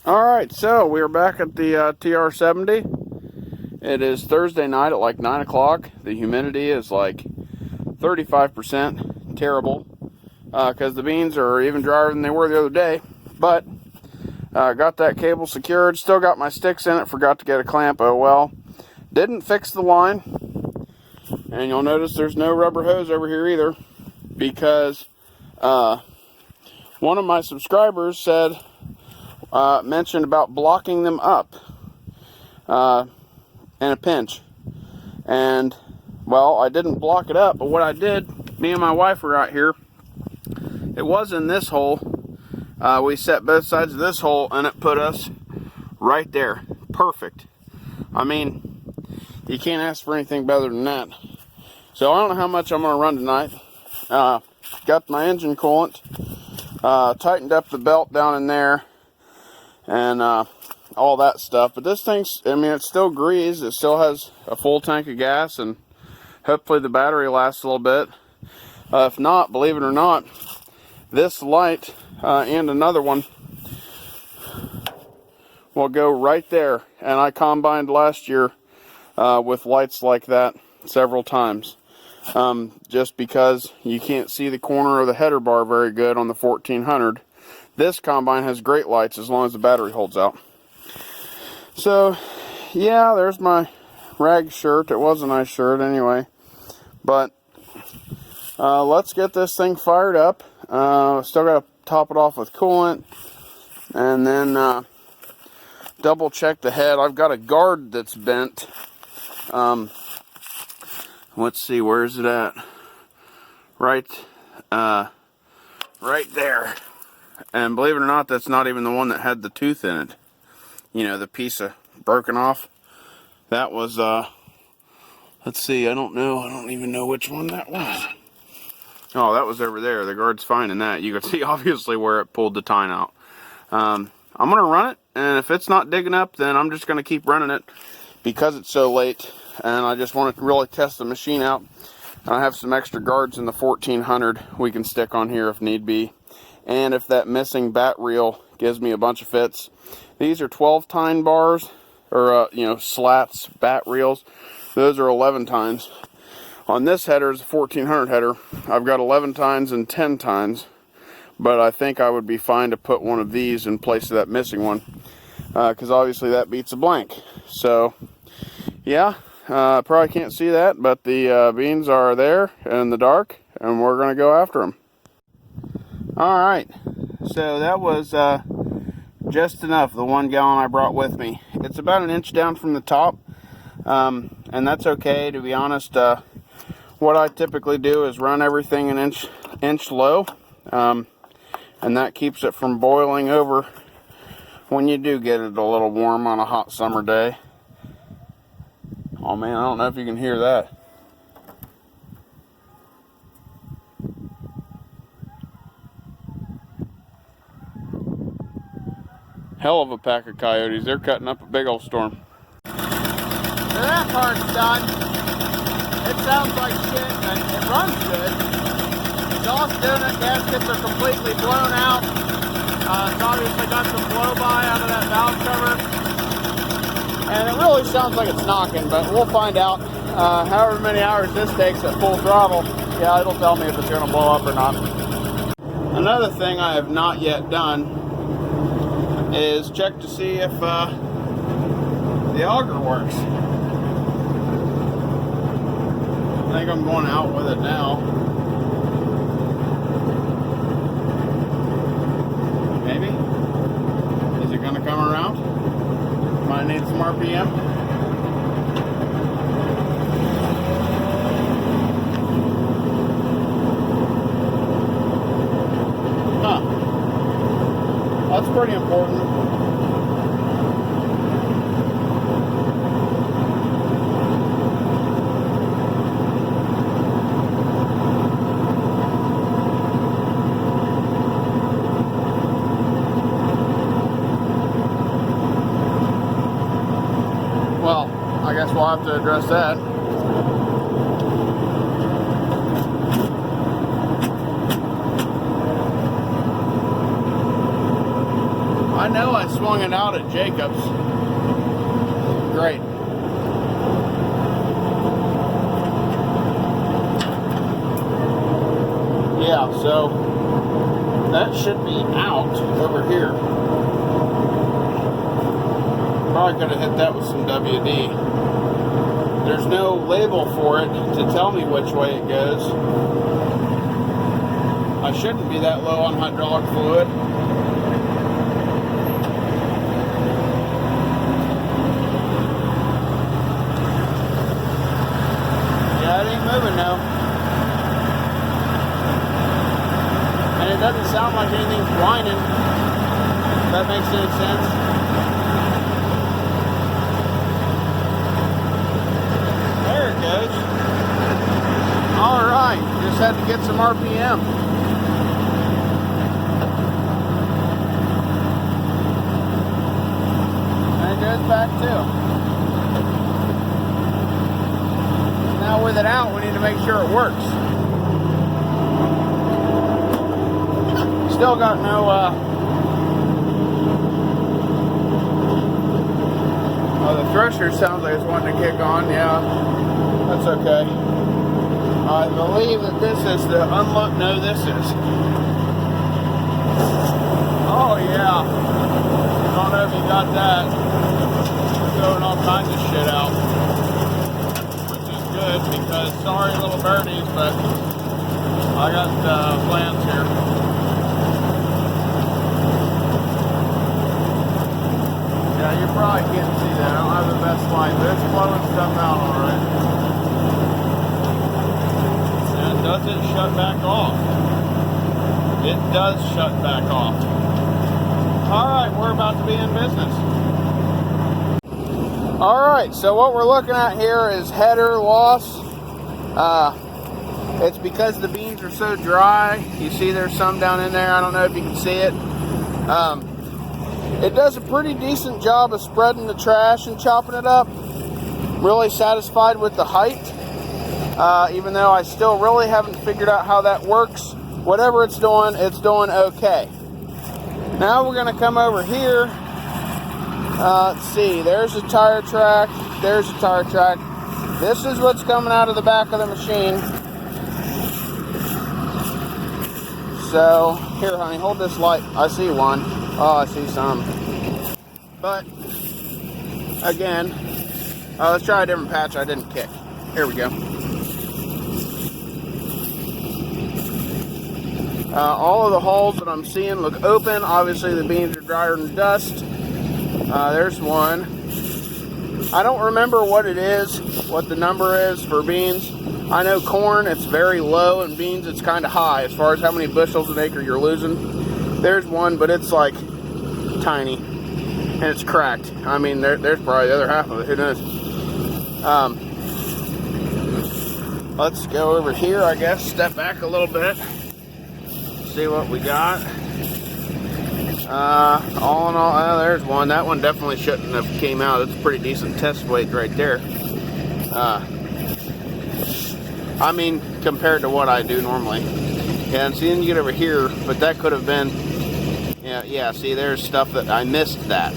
Alright, so we are back at the TR70. It is Thursday night at like 9 o'clock. The humidity is like 35%. Terrible. Because the beans are even drier than they were the other day. But, got that cable secured. Still got my sticks in it. Forgot to get a clamp. Oh well. Didn't fix the line. And you'll notice there's no rubber hose over here either. Because, one of my subscribers said... mentioned about blocking them up in a pinch. And, well, I didn't block it up, but what I did, me and my wife were out here. It was in this hole. We set both sides of this hole, and it put us right there. Perfect. I mean, you can't ask for anything better than that. So I don't know how much I'm going to run tonight. Got my engine coolant. Tightened up the belt down in there. And all that stuff, but this thing's, I mean, it's still greased. It still has a full tank of gas, and hopefully the battery lasts a little bit. If not, believe it or not, this light and another one will go right there. And I combined last year with lights like that several times, just because you can't see the corner of the header bar very good on the 1400. This combine has great lights as long as the battery holds out. So, yeah, there's my rag shirt. It was a nice shirt anyway. But, let's get this thing fired up. Still got to top it off with coolant. And then, double check the head. I've got a guard that's bent. Let's see, where's it at? Right there. And believe it or not, that's not even the one that had the tooth in it. You know, the piece of broken off. That was, let's see, I don't know. I don't even know which one that was. Oh, that was over there. The guard's fine in that. You can see obviously where it pulled the tine out. I'm going to run it, and if it's not digging up, then I'm just going to keep running it because it's so late. And I just want to really test the machine out. And I have some extra guards in the 1400 we can stick on here if need be. And if that missing bat reel gives me a bunch of fits. These are 12 tine bars, or, slats, bat reels. Those are 11 tines. On this header is a 1400 header. I've got 11 tines and 10 tines. But I think I would be fine to put one of these in place of that missing one. Because obviously that beats a blank. So, yeah, probably can't see that. But the beans are there in the dark. And we're going to go after them. Alright, so that was just enough, the 1 gallon I brought with me. It's about an inch down from the top, and that's okay, to be honest. What I typically do is run everything an inch low, and that keeps it from boiling over when you do get it a little warm on a hot summer day. Oh man, I don't know if you can hear that. Hell of a pack of coyotes. They're cutting up a big old storm. So that part's done. It sounds like shit, and it runs good. Exhaust donut gaskets are completely blown out. It's obviously got some blow-by out of that valve cover. And it really sounds like it's knocking, but we'll find out. However many hours this takes at full throttle, yeah, it'll tell me if it's going to blow up or not. Another thing I have not yet done is check to see if the auger works. I think I'm going out with it now. Maybe? Is it going to come around? Might need some RPM. That's pretty important. Well, I guess we'll have to address that. I know I swung it out at Jacobs. Great. Yeah, so that should be out over here. Probably could have hit that with some WD. There's no label for it to tell me which way it goes. I shouldn't be that low on hydraulic fluid. Yeah, it ain't moving now. And it doesn't sound like anything's whining. If that makes any sense. There it goes. Alright, just had to get some RPM. And it goes back too. Now with it out, we need to make sure it works. Still got no, oh, the thresher sounds like it's wanting to kick on. Yeah, that's okay. I believe that this is the unload. No, this is. Oh, yeah. I don't know if you got that. Throwing all kinds of shit out. Which is good because, sorry, little birdies, but I got plans here. Yeah, you probably can't see that. I don't have the best light, but it's blowing stuff out alright. And does it shut back off? It does shut back off. Alright, we're about to be in business. Alright, so what we're looking at here is header loss. It's because the beans are so dry. You see there's some down in there. I don't know if you can see it. It does a pretty decent job of spreading the trash and chopping it up. Really satisfied with the height, even though I still really haven't figured out how that works. Whatever it's doing okay. Now we're going to come over here. Let's see, there's a tire track, there's a tire track. This is what's coming out of the back of the machine. So, here honey, hold this light. I see one. Oh, I see some. But, again, let's try a different patch I didn't kick. Here we go. All of the holes that I'm seeing look open. Obviously, the beans are drier than dust. There's one. I don't remember what it is, what the number is for beans. I know corn, it's very low, and beans, it's kind of high as far as how many bushels an acre you're losing. There's one, but it's like tiny, and it's cracked. I mean, there's probably the other half of it. Who knows? Let's go over here, I guess. Step back a little bit. See what we got. All in all, there's one. That one definitely shouldn't have came out. It's a pretty decent test weight right there. I mean, compared to what I do normally. Yeah, and see, then you get over here, but that could have been, yeah, see, there's stuff that I missed that.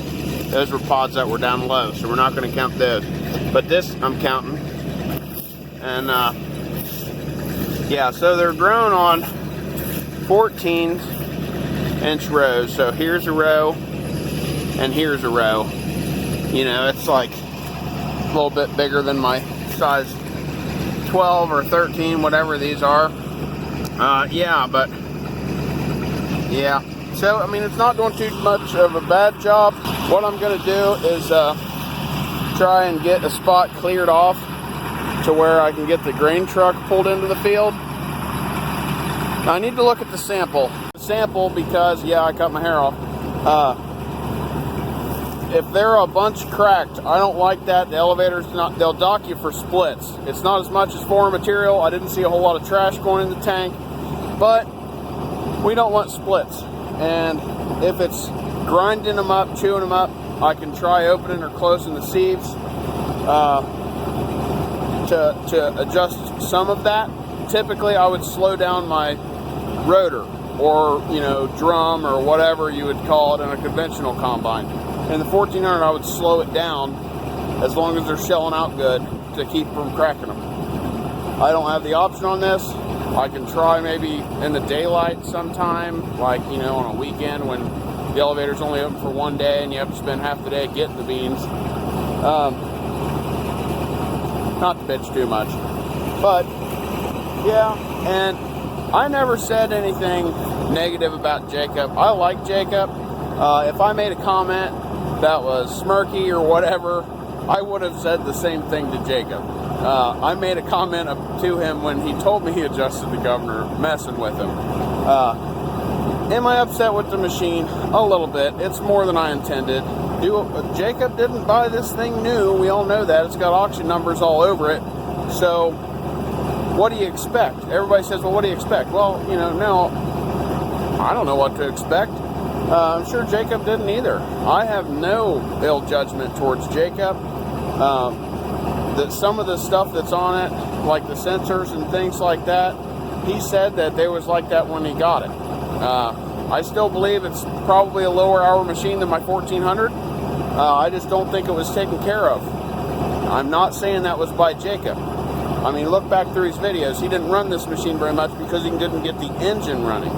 Those were pods that were down low, so we're not going to count those. But this, I'm counting. And, yeah, so they're grown on 14-inch rows. So here's a row, and here's a row. You know, it's like a little bit bigger than my size 12 or 13, whatever these are. Yeah, but yeah. So, I mean, it's not doing too much of a bad job. What I'm going to do is try and get a spot cleared off to where I can get the grain truck pulled into the field. Now, I need to look at the sample. The sample because, yeah, I cut my hair off. If they're a bunch cracked, I don't like that. The elevators, they'll dock you for splits. It's not as much as foreign material. I didn't see a whole lot of trash going in the tank, but we don't want splits. And if it's grinding them up, chewing them up, I can try opening or closing the sieves to adjust some of that. Typically, I would slow down my rotor or, you know, drum or whatever you would call it in a conventional combine. In the 1400, I would slow it down as long as they're shelling out good to keep from cracking them. I don't have the option on this. I can try maybe in the daylight sometime, like, you know, on a weekend when the elevator's only open for one day and you have to spend half the day getting the beans. Not to bitch too much, but yeah. And I never said anything negative about Jacob. I like Jacob. If I made a comment that was smirky or whatever, I would have said the same thing to Jacob. I made a comment to him when he told me he adjusted the governor, messing with him. Am I upset with the machine? A little bit. It's more than I intended. Jacob didn't buy this thing new. We all know that. It's got auction numbers all over it. So, what do you expect? Everybody says, well, what do you expect? Well, you know, no, I don't know what to expect. I'm sure Jacob didn't either. I have no ill judgment towards Jacob. That some of the stuff that's on it, like the sensors and things like that, he said that they was like that when he got it. I still believe it's probably a lower hour machine than my 1400. I just don't think it was taken care of. I'm not saying that was by Jacob. I mean, look back through his videos. He didn't run this machine very much because he didn't get the engine running.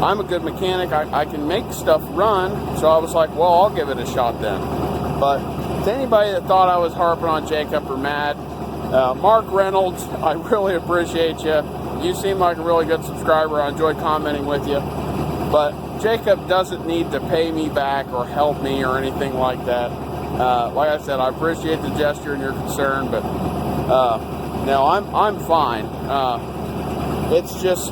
I'm a good mechanic. I can make stuff run, so I was like, well, I'll give it a shot then. But to anybody that thought I was harping on Jacob or mad, Mark Reynolds, I really appreciate you. You seem like a really good subscriber. I enjoy commenting with you. But Jacob doesn't need to pay me back or help me or anything like that. Like I said, I appreciate the gesture and your concern, but no, I'm fine. It's just,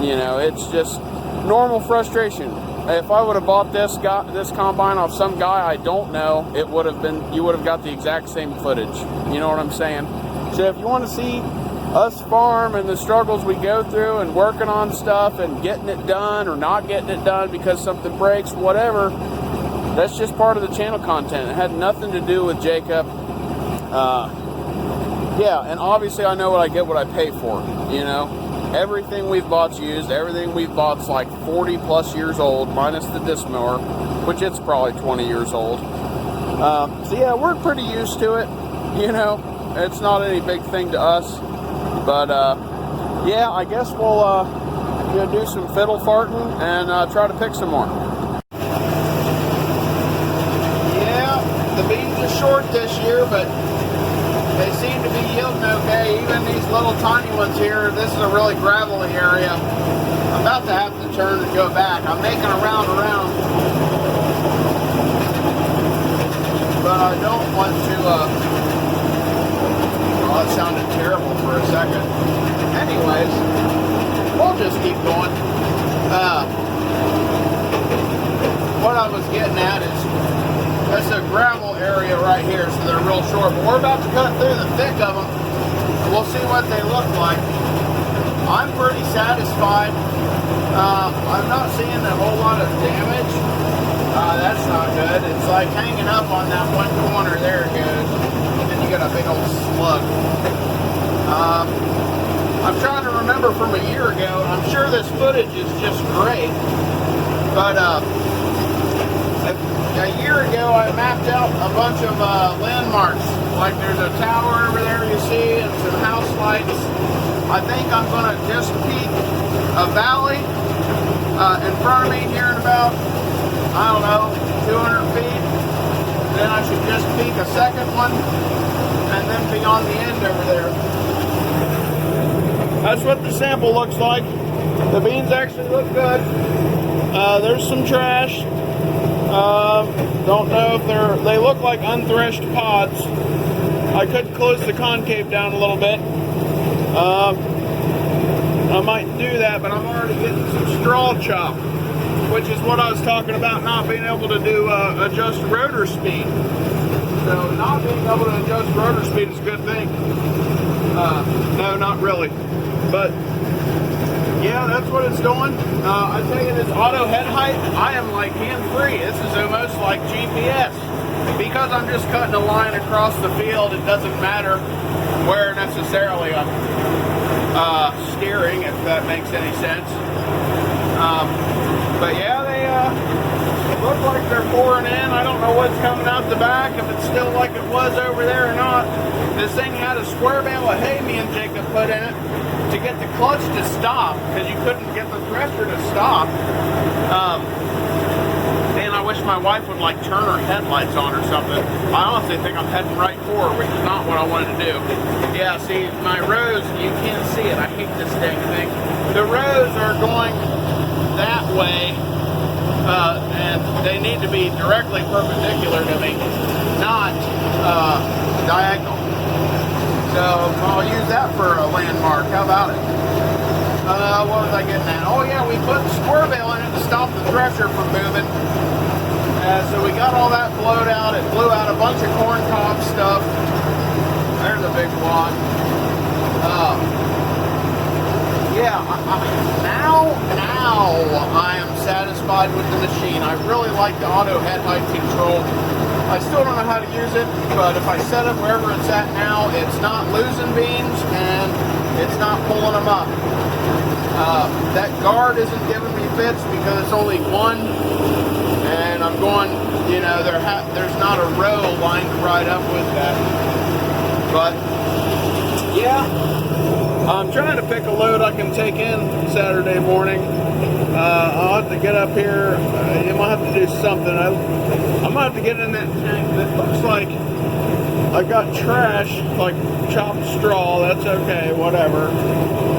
you know, it's just normal frustration. If I would have bought this combine off some guy I don't know, it would have been, you would have got the exact same footage. You know what I'm saying? So if you want to see us farm and the struggles we go through and working on stuff and getting it done or not getting it done because something breaks, whatever, that's just part of the channel content. It had nothing to do with Jacob. Yeah, and obviously I know what I get, what I pay for, you know. Everything we've bought's used. Everything we've bought's like 40 plus years old, minus the disc mower, which it's probably 20 years old. So yeah, we're pretty used to it, you know. It's not any big thing to us. But yeah, I guess we'll you know, do some fiddle farting and try to pick some more. Yeah, the beans are short this year, but they seem to be yielding okay. Even these little tiny ones here, this is a really gravelly area. I'm about to have to turn and go back. I'm making a round around, but I don't want to, well, that sounded terrible for a second. Anyways, we'll just keep going. What I was getting at is, that's a gravel area right here, so they're real short. But we're about to cut through the thick of them, and we'll see what they look like. I'm pretty satisfied. I'm not seeing a whole lot of damage. That's not good. It's like hanging up on that one corner. There it goes. And then you got a big old slug. I'm trying to remember from a year ago. I'm sure this footage is just great, but a year ago I mapped out a bunch of landmarks. Like there's a tower over there you see and some house lights. I think I'm going to just peek a valley in front of me here in about, I don't know, 200 feet. Then I should just peek a second one and then be on the end over there. That's what the sample looks like. The beans actually look good. There's some trash. Don't know if they look like unthreshed pods. I could close the concave down a little bit. I might do that, but I'm already getting some straw chop, which is what I was talking about, not being able to do adjust rotor speed. So not being able to adjust rotor speed is a good thing. No, not really. But yeah, that's what it's doing. I tell you, this auto head height, I am like hand-free. This is almost like GPS. Because I'm just cutting a line across the field, it doesn't matter where necessarily I'm steering, if that makes any sense. But yeah, they look like they're pouring in. I don't know what's coming out the back, if it's still like it was over there or not. This thing had a square bale of hay me and Jacob put in it to get the clutch to stop, because you couldn't get the thresher to stop. And I wish my wife would like turn her headlights on or something. I honestly think I'm heading right for her, which is not what I wanted to do. Yeah, see, my rows, you can't see it. I hate this dang thing. The rows are going that way, and they need to be directly perpendicular to me, not diagonal. So I'll use that for a landmark. How about it? What was I getting at? Oh yeah, we put the square bale in it to stop the thresher from moving. So we got all that blowed out. It blew out a bunch of corn cob stuff. There's a big wad. Yeah, now I am satisfied with the machine. I really like the auto headlight control. I still don't know how to use it, but if I set it wherever it's at now, it's not losing beans and it's not pulling them up. That guard isn't giving me fits because it's only one, and I'm going, you know, there's not a row lined right up with that. But yeah, I'm trying to pick a load I can take in Saturday morning. I'll have to get up here. You might have to do something. I might have to get in that tank. It looks like I got trash, like chopped straw. That's okay, whatever.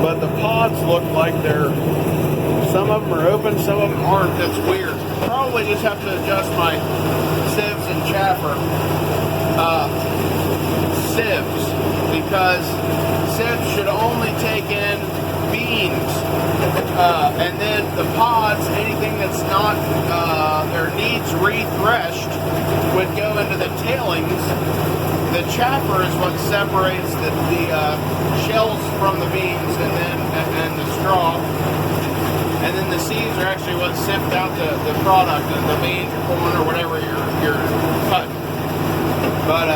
But the pods look like some of them are open, some of them aren't. That's weird. Probably just have to adjust my sieves and chaffer. Sieves, because sieves should only take in beans, and then the pods, anything that's not or needs re-threshed, would go into the tailings. The chaffer is what separates the shells from the beans and the straw, and then the sieves are actually what sift out the product, the beans or corn or whatever you're cutting. But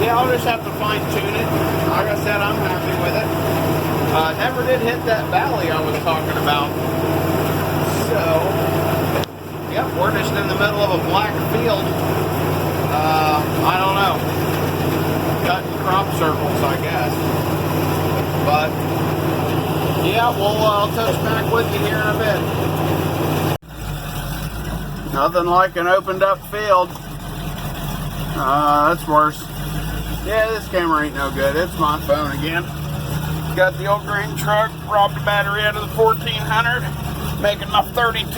yeah, I'll just have to fine tune it. Like I said, I'm happy with it. Never did hit that valley I was talking about. So, yep, we're just in the middle of a black field. I don't know. Cutting crop circles, I guess. But, yeah, I'll touch back with you here in a bit. Nothing like an opened up field. That's worse. Yeah, this camera ain't no good. It's my phone again. Got the old green truck, robbed the battery out of the 1400, making my 32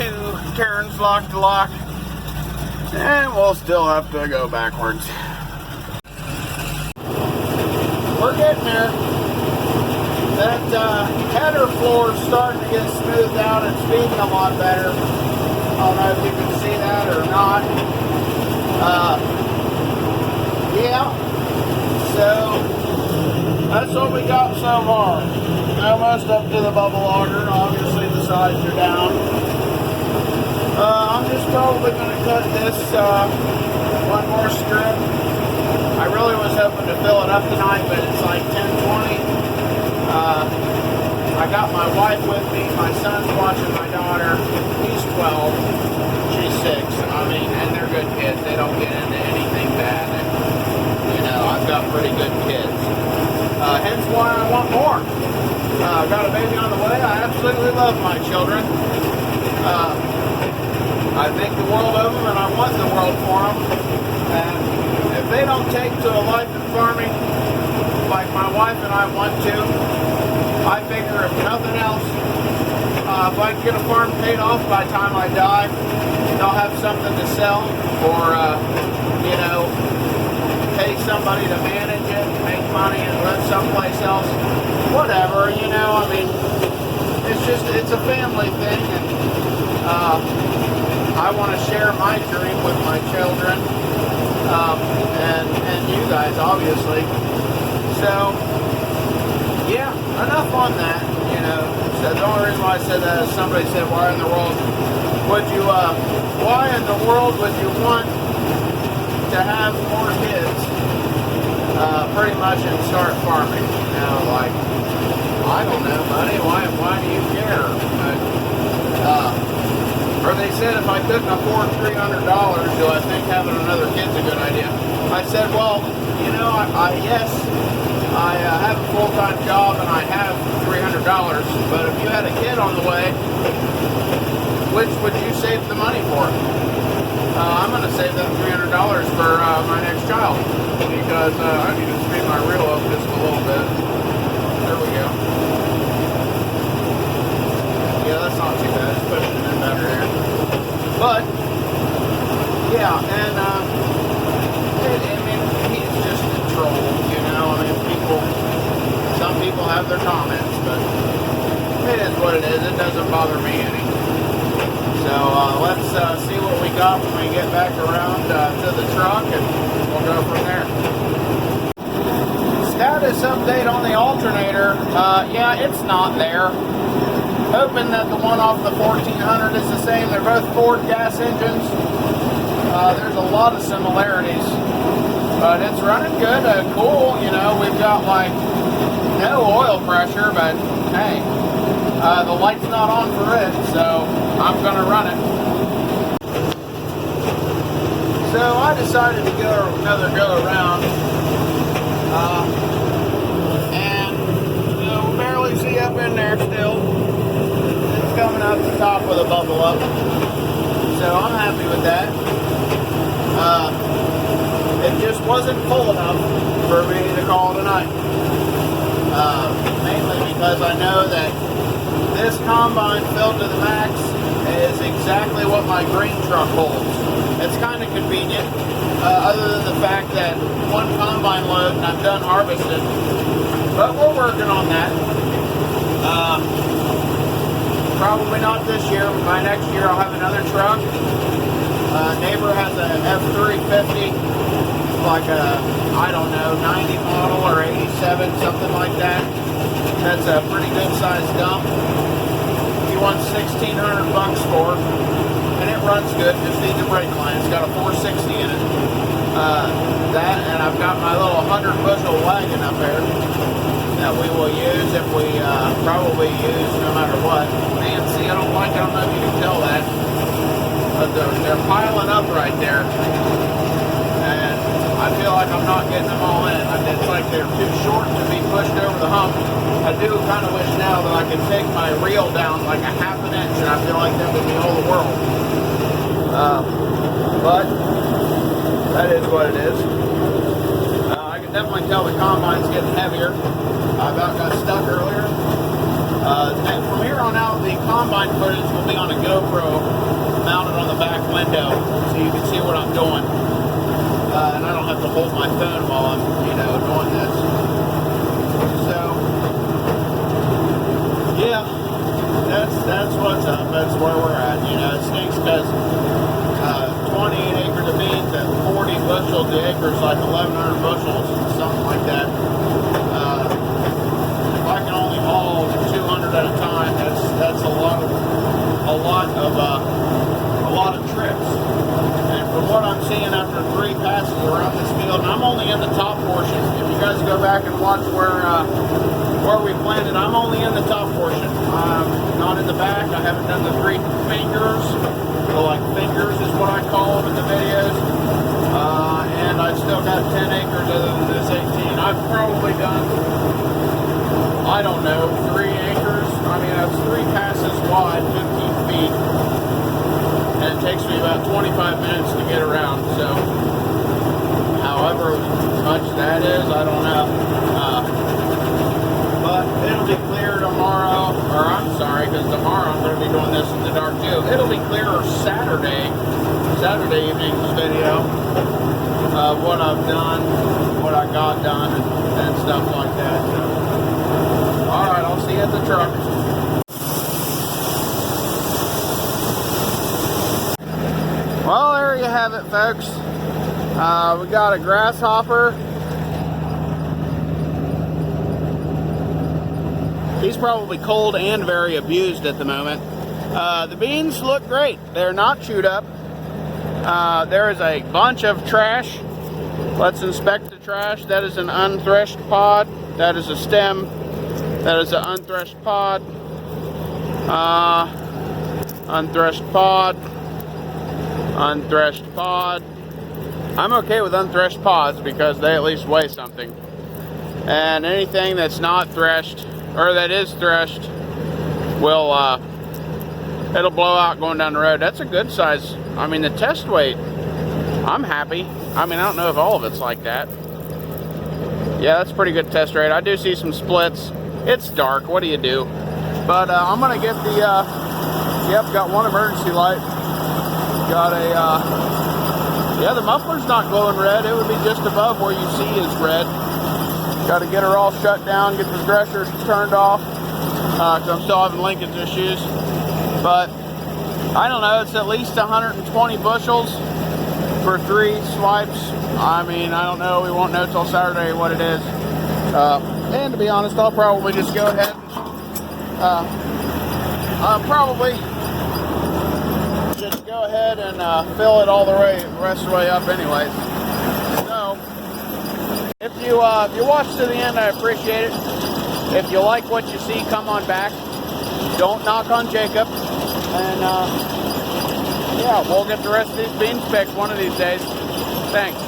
turns lock to lock. And we'll still have to go backwards. We're getting there. That header floor is starting to get smoothed out and speeding a lot better. I don't know if you can see that or not. Yeah. So that's what we got so far. Almost up to the bubble auger. Obviously the sides are down. I'm just probably going to cut this one more strip. I really was hoping to fill it up tonight, but it's like 10:20. I got my wife with me. My son's watching my daughter. He's 12. She's 6. I mean, and they're good kids. They don't get into anything bad. And, you know, I've got pretty good kids. Hence why I want more. I've got a baby on the way. I absolutely love my children. I think the world of them, and I want the world for them. And if they don't take to a life in farming like my wife and I want to, I figure if nothing else, if I can get a farm paid off by the time I die, they'll have something to sell, or, you know, pay somebody to manage it, make money, and live someplace else. Whatever, you know, I mean, it's a family thing, and I want to share my dream with my children, and you guys, obviously. So, yeah, enough on that, you know. So the only reason why I said that is somebody said, why in the world would you want to have more kids, pretty much, and start farming? You know, like, I don't know, buddy, why do you care? But Or they said if I couldn't afford $300, do I think having another kid's a good idea? I said, well, you know, yes, I have a full-time job and I have $300, but if you had a kid on the way, which would you save the money for? I'm going to save that $300 for my next child, because I need to speed my reel up just a little bit. There we go. Yeah, that's not too bad. It's pushing it in better here. But, yeah, and I mean, he's just a troll, you know. I mean, some people have their comments, but it is what it is. It doesn't bother me any. So let's see what we got when we get back around to the truck, and we'll go from there. Status update on the alternator. Yeah, it's not there. Hoping that the one off the 1400 is the same. They're both Ford gas engines. There's a lot of similarities, but it's running good. Cool, you know. We've got like no oil pressure, but hey, the light's not on for it, so I'm gonna run it. So I decided to go another go around, and you know, barely see up in there still. Coming up the top with a bubble up, so I'm happy with that. It just wasn't full enough for me to call it a night, mainly because I know that this combine filled to the max is exactly what my green truck holds. It's kind of convenient, other than the fact that one combine load and I'm done harvesting, but we're working on that. Probably not this year. By next year, I'll have another truck. Neighbor has a F350, like a, I don't know, 90 model or 87, something like that. That's a pretty good sized dump. He wants $1,600 for it, and it runs good. Just needs a brake line. It's got a 460 in it. That, and I've got my little 100 bushel wagon up there that we will use if we probably use no matter what. Man, see, I don't like it. I don't know if you can tell that. But they're piling up right there. And I feel like I'm not getting them all in. It's like they're too short to be pushed over the hump. I do kind of wish now that I could take my reel down like a ½ an inch, and I feel like that would be all the world. But that is what it is. I can definitely tell the combine's getting heavier. I about got stuck earlier. And from here on out, the combine footage will be on a GoPro mounted on the back window, so you can see what I'm doing. And I don't have to hold my phone while I'm, you know, doing this. So, yeah, that's what's up. That's where we're at. You know, it stinks because 28 acres of beans at 40 bushels the acre is like 1,100 bushels, something like that. If I can only haul 200 at a time, that's a lot of trips. And from what I'm seeing after 3 passes around this field, and I'm only in the top portion. If you guys go back and watch where we planted, I'm only in the top portion. I'm not in the back. I haven't done the 3 fingers. So like fingers is what I call them in the videos. And I still got 10 acres other than this 18. I've probably done, I don't know, 3 acres. I mean, that's 3 passes wide, 15 feet. And it takes me about 25 minutes to get around. So, however much that is, I don't know. But it'll be clear tomorrow, or I'm sorry, because tomorrow I'm going to be doing this in the dark too. It'll be clearer Saturday evening's video of what I've done, what I got done, and stuff like that. So, alright, I'll see you at the truck. Well, there you have it, folks. We got a grasshopper. He's probably cold and very abused at the moment. The beans look great. They're not chewed up. There is a bunch of trash. Let's inspect the trash. That is an unthreshed pod. That is a stem. That is an unthreshed pod. unthreshed pod, unthreshed pod. I'm okay with unthreshed pods because they at least weigh something. And anything that's not threshed, or that is threshed, will it'll blow out going down the road. That's a good size. I mean, the test weight, I'm happy. I mean, I don't know if all of it's like that. Yeah, that's a pretty good test rate. I do see some splits. It's dark, what do you do? But I'm gonna get the, yep, got one emergency light. Got a, yeah, the muffler's not glowing red. It would be just above where you see is red. Got to get her all shut down, get the thresher turned off, because I'm still having linkage issues. But I don't know, it's at least 120 bushels for 3 swipes. I mean, I don't know, we won't know till Saturday what it is. And to be honest, I'll probably just go ahead and I'll probably just go ahead and fill it all the rest of the way up anyways. So if you watch to the end, I appreciate it. If you like what you see, come on back. Don't knock on Jacob. And yeah, we'll get the rest of these beans picked one of these days. Thanks.